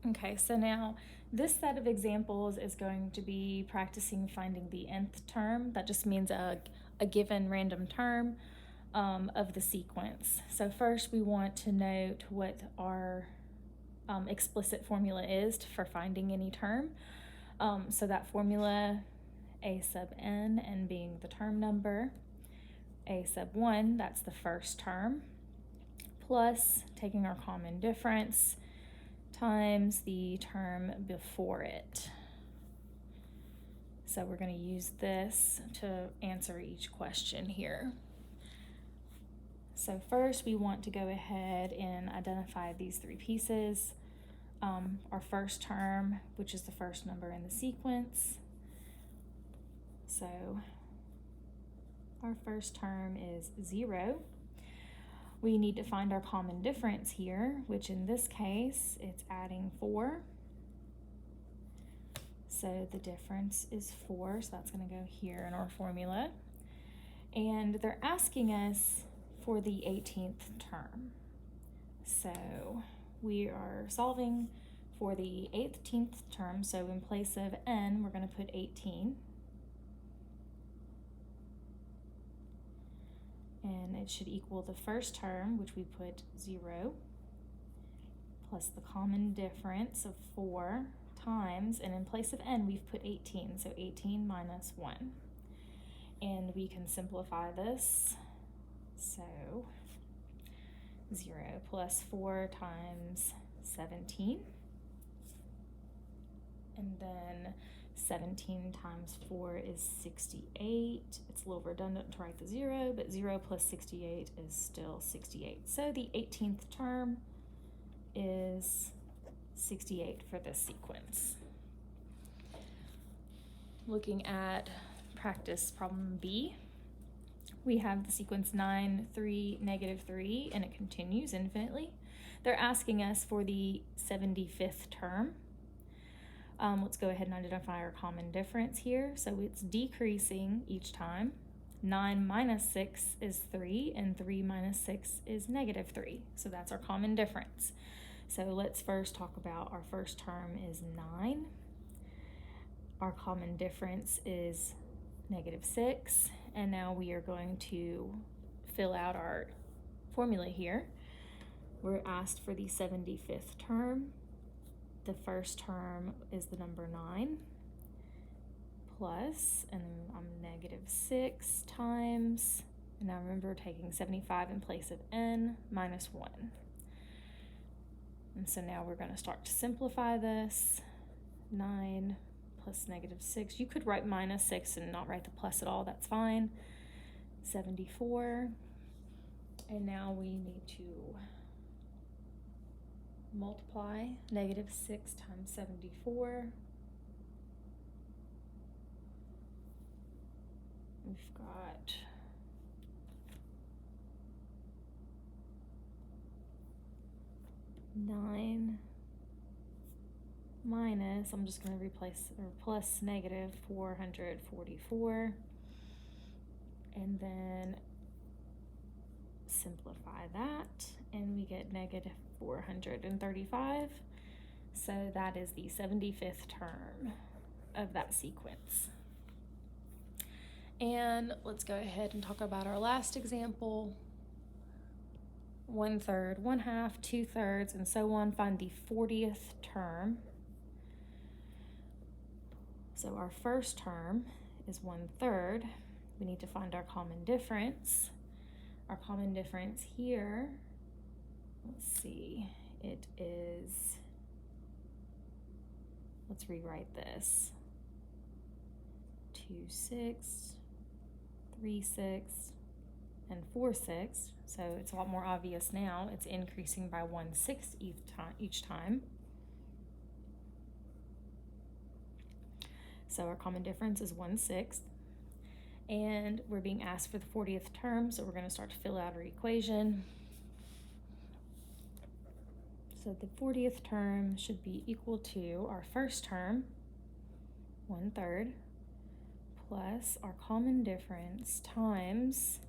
Okay, so now this set of examples is going to be practicing finding the nth term. That just means a given random term of the sequence. So first we want to note what our explicit formula is for finding any term. So that formula, a sub n being the term number, a sub 1, that's the first term, plus taking our common difference times the term before it. So we're going to use this to answer each question here. So first we want to go ahead and identify these three pieces. Our first term, which is the first number in the sequence. So our first term is 0. We need to find our common difference here, which in this case, it's adding 4. So the difference is 4, so that's going to go here in our formula. And they're asking us for the 18th term. So we are solving for the 18th term, so in place of n, we're going to put 18. And it should equal the first term, which we put 0, plus the common difference of 4 times, and in place of n, we've put 18, so 18 minus 1. And we can simplify this, so 0 plus 4 times 17, and then 17 times 4 is 68. It's a little redundant to write the 0, but 0 plus 68 is still 68. So the 18th term is 68 for this sequence. Looking at practice problem B, we have the sequence 9, 3, negative 3, and it continues infinitely. They're asking us for the 75th term. Let's go ahead and identify our common difference here. So it's decreasing each time. 9 minus 6 is 3, and 3 minus 6 is negative 3. So that's our common difference. So let's first talk about our first term is 9. Our common difference is negative 6. And now we are going to fill out our formula here. We're asked for the 75th term. The first term is the number 9 plus, and I'm negative 6 times, and now remember taking 75 in place of n minus 1. And so now we're going to start to simplify this. 9 plus negative 6. You could write minus 6 and not write the plus at all. That's fine. 74. And now we need to multiply negative 6 times 74. We've got nine minus, I'm just going to replace or plus negative 444, and then simplify that, and we get negative 435. So that is the 75th term of that sequence. And let's go ahead and talk about our last example. 1/3, 1/2, 2/3, and so on. Find the 40th term. So our first term is 1/3. We need to find our common difference. Our common difference here, let's see, it is, let's rewrite this. 2, 6, 3, 6, and 4, 6. So it's a lot more obvious now. It's increasing by 1/6 each time. So our common difference is 1/6. And we're being asked for the 40th term, so we're going to start to fill out our equation. So the 40th term should be equal to our first term, 1/3, plus our common difference times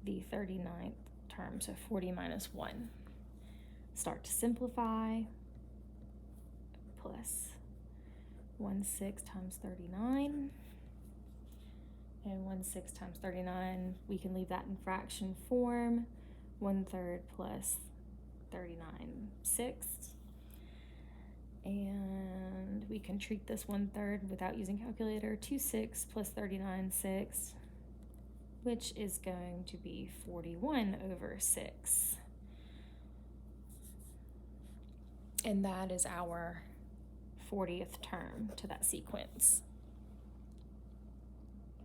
the 39th term, so 40 minus 1. Start to simplify. plus 1/6 times 39. And 1/6 times 39, we can leave that in fraction form. 1/3 plus 39/6. And we can treat this 1/3 without using calculator. 2/6 plus 39/6, which is going to be 41/6. And that is our 40th term to that sequence.